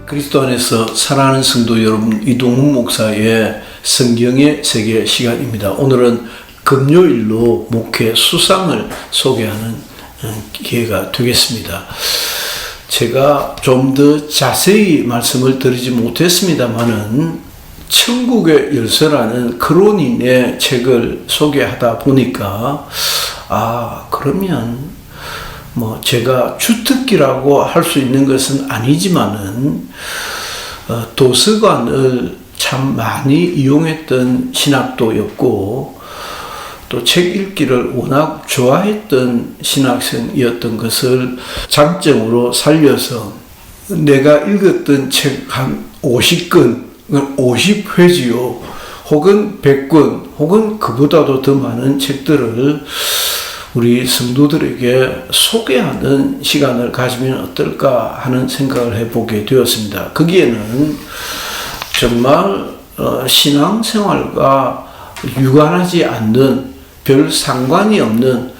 그리스도 안에서 사랑하는 성도 여러분, 이동훈 목사의 성경의 세계 시간입니다. 오늘은 금요일로 목회 수상을 소개하는 기회가 되겠습니다. 제가 좀 더 자세히 말씀을 드리지 못했습니다만은 천국의 열쇠라는 크로닌의 책을 소개하다 보니까 그러면 제가 주특기라고 할 수 있는 것은 아니지만은 도서관을 참 많이 이용했던 신학도였고 또 책 읽기를 워낙 좋아했던 신학생이었던 것을 장점으로 살려서 내가 읽었던 책 한 50권, 50회지요. 혹은 100권, 혹은 그보다도 더 많은 책들을 우리 성도들에게 소개하는 시간을 가지면 어떨까 하는 생각을 해보게 되었습니다. 거기에는 정말 신앙생활과 유관하지 않는, 별 상관이 없는,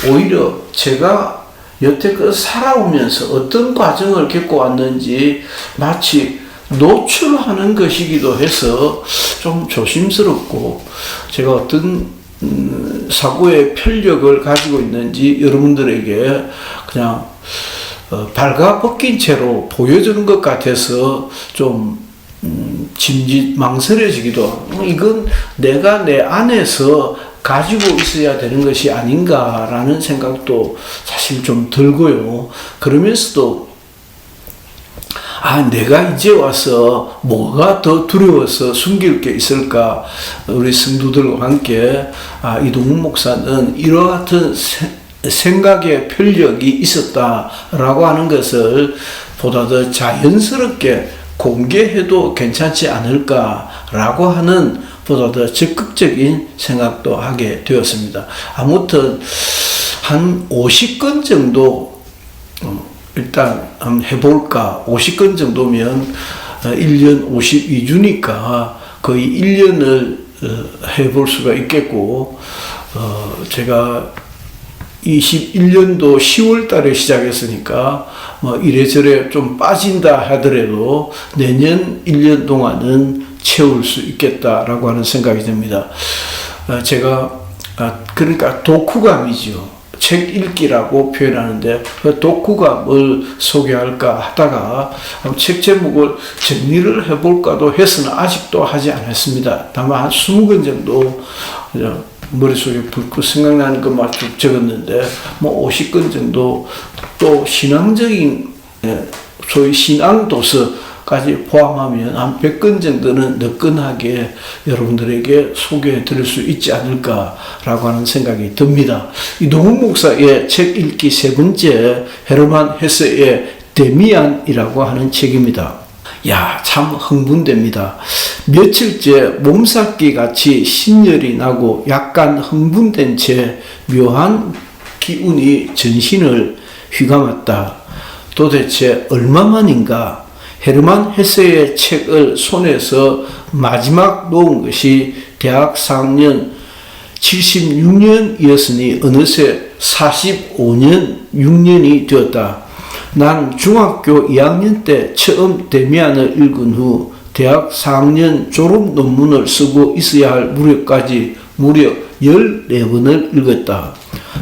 오히려 제가 여태껏 살아오면서 어떤 과정을 겪고 왔는지 마치 노출하는 것이기도 해서 좀 조심스럽고, 제가 어떤 사고의 편력을 가지고 있는지 여러분들에게 그냥 발가벗긴 채로 보여주는 것 같아서 좀 망설여지기도 하고, 이건 내가 내 안에서 가지고 있어야 되는 것이 아닌가라는 생각도 사실 좀 들고요. 그러면서도 내가 이제 와서 뭐가 더 두려워서 숨길 게 있을까? 우리 성도들과 함께 이동훈 목사는 이와 같은 생각의 편력이 있었다라고 하는 것을 보다 더 자연스럽게 공개해도 괜찮지 않을까라고 하는 보다 더 적극적인 생각도 하게 되었습니다. 아무튼 한 50건 정도 일단 한번 해볼까. 50건 정도면 1년 52주니까 거의 1년을 해볼 수가 있겠고, 제가 21년도 10월 달에 시작했으니까 이래저래 좀 빠진다 하더라도 내년 1년 동안은 채울 수 있겠다라고 하는 생각이 듭니다. 제가 그러니까 독후감이죠. 책 읽기라고 표현하는데 그 독후감을 소개할까 하다가 책 제목을 정리를 해볼까도 해서는 아직도 하지 않았습니다. 다만 한 20권 정도 머릿속에 불긋 생각나는 것만 쭉 적었는데 50권 정도, 또 신앙적인 소위 신앙도서까지 포함하면 한 100권 정도는 너끈하게 여러분들에게 소개해 드릴 수 있지 않을까라고 하는 생각이 듭니다. 이동훈 목사의 책 읽기 세 번째, 헤르만 헤세의 데미안이라고 하는 책입니다. 참 흥분됩니다. 며칠째 몸살기 같이 신열이 나고 약간 흥분된 채 묘한 기운이 전신을 휘감았다. 도대체 얼마만인가? 헤르만 헤세의 책을 손에서 마지막 놓은 것이 대학 4학년 76년이었으니 어느새 45년 6년이 되었다. 난 중학교 2학년 때 처음 데미안을 읽은 후 대학 4학년 졸업 논문을 쓰고 있어야 할 무렵까지 무려 14번을 읽었다.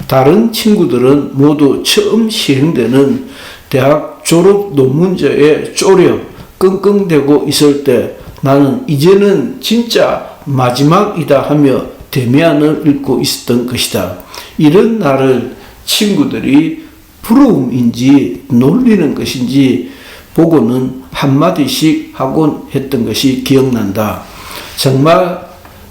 다른 친구들은 모두 처음 시행되는 대학 졸업 논문제에 쪼려 끙끙대고 있을 때 나는 이제는 진짜 마지막이다 하며 데미안을 읽고 있었던 것이다. 이런 나를 친구들이 부러움인지 놀리는 것인지 보고는 한마디씩 하곤 했던 것이 기억난다. 정말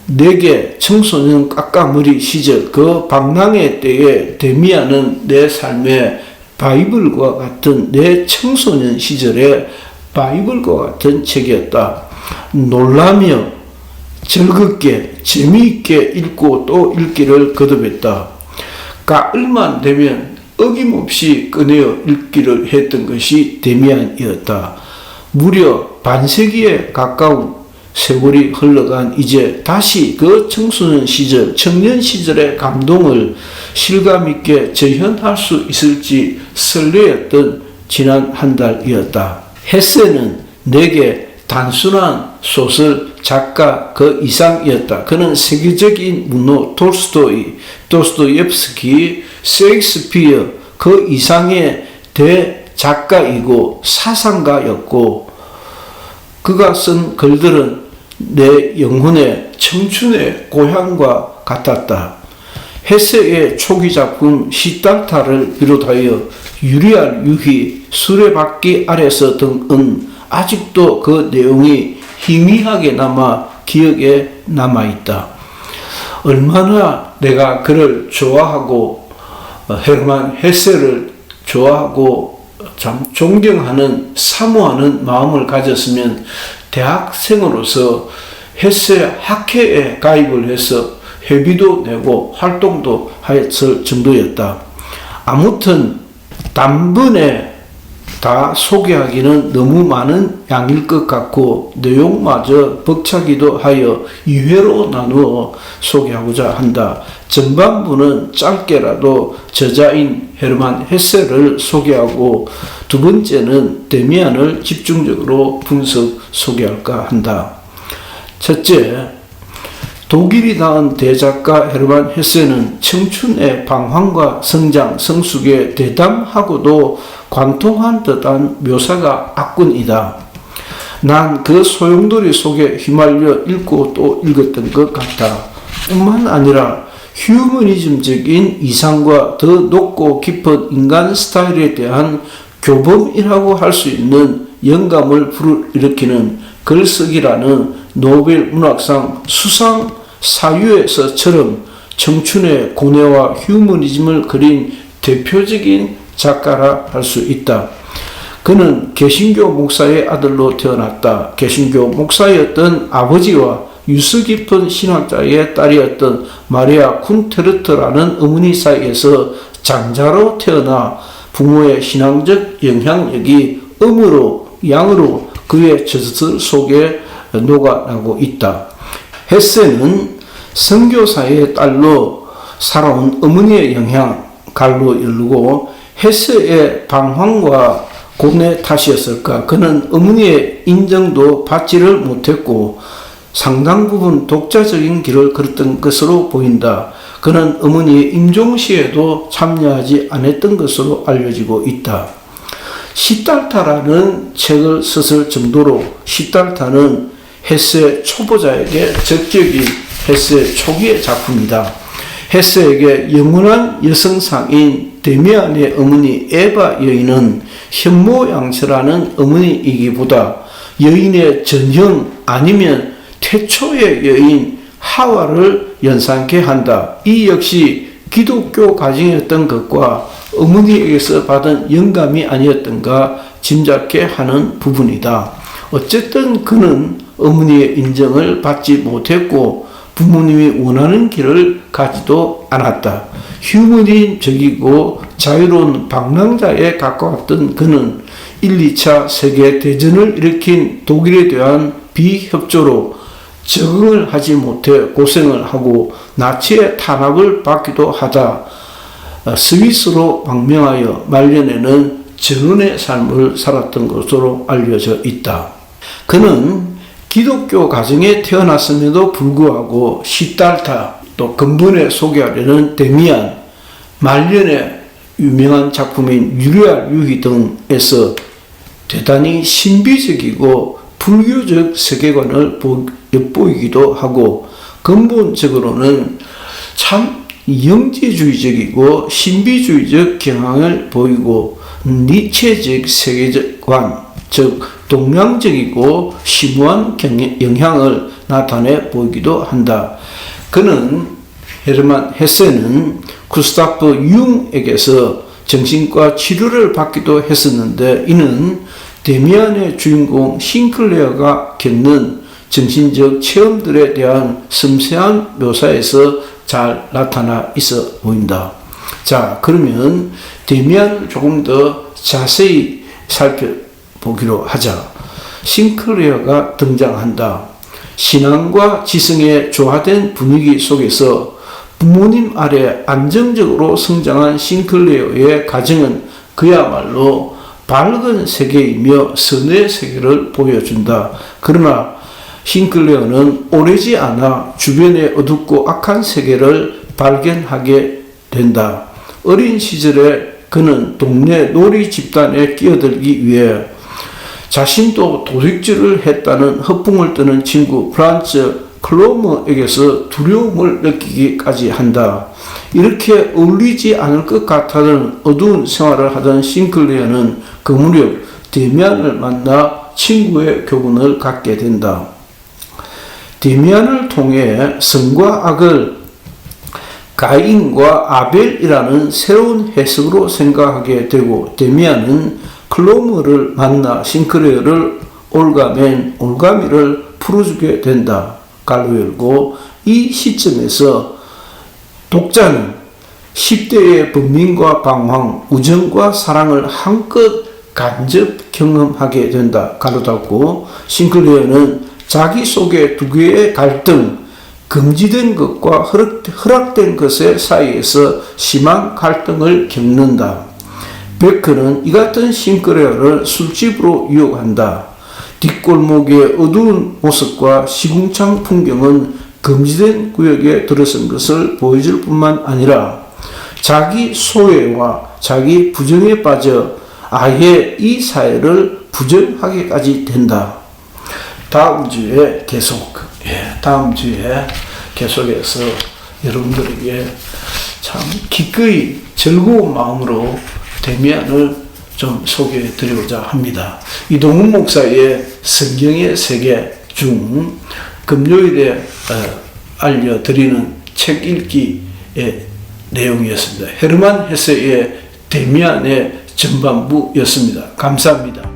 내게 청소년 깎아머리 시절 그 방랑의 때에 데미안은 내 삶의 바이블과 같은, 내 청소년 시절의 바이블과 같은 책이었다. 놀라며 즐겁게 재미있게 읽고 또 읽기를 거듭했다. 가을만 되면 어김없이 꺼내어 읽기를 했던 것이 데미안이었다. 무려 반세기에 가까운 세월이 흘러간 이제 다시 그 청소년 시절, 청년 시절의 감동을 실감있게 재현할 수 있을지 설레었던 지난 한 달이었다. 헤세는 내게 단순한 소설 작가 그 이상이었다. 그는 세계적인 문호 도스토옙스키, 셰익스피어 그 이상의 대작가이고 사상가였고, 그가 쓴 글들은 내 영혼의 청춘의 고향과 같았다. 헤세의 초기 작품 시달타를 비롯하여 유리알 유희, 수레바퀴 아래서 등은 아직도 그 내용이 희미하게 남아 기억에 남아있다. 얼마나 내가 그를 좋아하고 헤르만 헤세를 좋아하고 참 존경하는, 사모하는 마음을 가졌으면 대학생으로서 헤세 학회에 가입을 해서 회비도 내고 활동도 했을 정도였다. 아무튼 단번에 다 소개하기는 너무 많은 양일 것 같고 내용마저 벅차기도 하여 2회로 나누어 소개하고자 한다. 전반부는 짧게라도 저자인 헤르만 헤세를 소개하고 두 번째는 데미안을 집중적으로 분석 소개할까 한다. 첫째, 독일이 낳은 대작가 헤르만 헤세는 청춘의 방황과 성장, 성숙에 대담하고도 관통한 듯한 묘사가 압권이다. 난 그 소용돌이 속에 휘말려 읽고 또 읽었던 것 같다. 뿐만 아니라 휴머니즘적인 이상과 더 높고 깊은 인간 스타일에 대한 교범이라고 할 수 있는 영감을 불러일으키는 글쓰기라는 노벨 문학상 수상 사유에서처럼 청춘의 고뇌와 휴머니즘을 그린 대표적인 작가라 할 수 있다. 그는 개신교 목사의 아들로 태어났다. 개신교 목사였던 아버지와 유서 깊은 신학자의 딸이었던 마리아 쿤테르트라는 어머니 사이에서 장자로 태어나 부모의 신앙적 영향력이 음으로 양으로 그의 저술 속에 녹아나고 있다. 헤세는 선교사의 딸로 살아온 어머니의 영향 갈로 이르고 헤세의 방황과 고뇌 탓이었을까? 그는 어머니의 인정도 받지를 못했고 상당 부분 독자적인 길을 걸었던 것으로 보인다. 그는 어머니의 임종시에도 참여하지 않았던 것으로 알려지고 있다. 시달타라는 책을 썼을 정도로 시달타는 헤세 초보자에게 적격인 헤세 초기의 작품이다. 헤세에게 영원한 여성상인 데미안의 어머니 에바 여인은 현모양처라는 어머니이기보다 여인의 전형 아니면 태초의 여인 하와를 연상케 한다. 이 역시 기독교 가정이었던 것과 어머니에게서 받은 영감이 아니었던가 짐작케 하는 부분이다. 어쨌든 그는 어머니의 인정을 받지 못했고 부모님이 원하는 길을 가지도 않았다. 휴머니적이고 자유로운 방랑자에 가까웠던 그는 1, 2차 세계대전을 일으킨 독일에 대한 비협조로 적응을 하지 못해 고생을 하고 나치의 탄압을 받기도 하다 스위스로 망명하여 말년에는 전원의 삶을 살았던 것으로 알려져 있다. 그는 기독교 가정에 태어났음에도 불구하고 시달타 또 근본에 소개하려는 데미안, 말년의 유명한 작품인 유리알 유희 등에서 대단히 신비적이고 불교적 세계관을 엿보이기도 하고 근본적으로는 참 영지주의적이고 신비주의적 경향을 보이고 니체적 세계관, 즉 동양적이고 심오한 영향을 나타내 보이기도 한다. 그는 헤르만 헤세는 구스타프 융에게서 정신과 치료를 받기도 했었는데 이는 데미안의 주인공 싱클레어가 겪는 정신적 체험들에 대한 섬세한 묘사에서 잘 나타나 있어 보인다. 자, 그러면 데미안을 조금 더 자세히 살펴보기로 하자. 싱클레어가 등장한다. 신앙과 지성의 조화된 분위기 속에서 부모님 아래 안정적으로 성장한 싱클레어의 가정은 그야말로 밝은 세계이며 선의 세계를 보여준다. 그러나 싱클레어는 오래지 않아 주변의 어둡고 악한 세계를 발견하게 된다. 어린 시절에 그는 동네 놀이 집단에 끼어들기 위해 자신도 도둑질을 했다는 허풍을 뜨는 친구 프란츠 클로머에게서 두려움을 느끼기까지 한다. 이렇게 어울리지 않을 것 같다는 어두운 생활을 하던 싱클레어는 그 무렵 데미안을 만나 친구의 교훈을 갖게 된다. 데미안을 통해 선과 악을 가인과 아벨이라는 새로운 해석으로 생각하게 되고, 데미안은 클로머를 만나 싱클레어를 올가맨 올가미를 풀어주게 된다. 갈로 열고, 이 시점에서 독자는 10대의 번민과 방황, 우정과 사랑을 한껏 간접 경험하게 된다. 가로 닫고, 싱클레어는 자기 속의 두 개의 갈등, 금지된 것과 허락된 것의 사이에서 심한 갈등을 겪는다. 베크는 이 같은 싱클레어를 술집으로 유혹한다. 뒷골목의 어두운 모습과 시궁창 풍경은 금지된 구역에 들어선 것을 보여줄 뿐만 아니라 자기 소외와 자기 부정에 빠져 아예 이 사회를 부정하게까지 된다. 다음 주에 계속해서 여러분들에게 참 기꺼이 즐거운 마음으로 데미안을 좀 소개해 드리고자 합니다. 이동훈 목사의 성경의 세계 중 금요일에 알려드리는 책 읽기의 내용이었습니다. 헤르만 헤세의 데미안의 전반부였습니다. 감사합니다.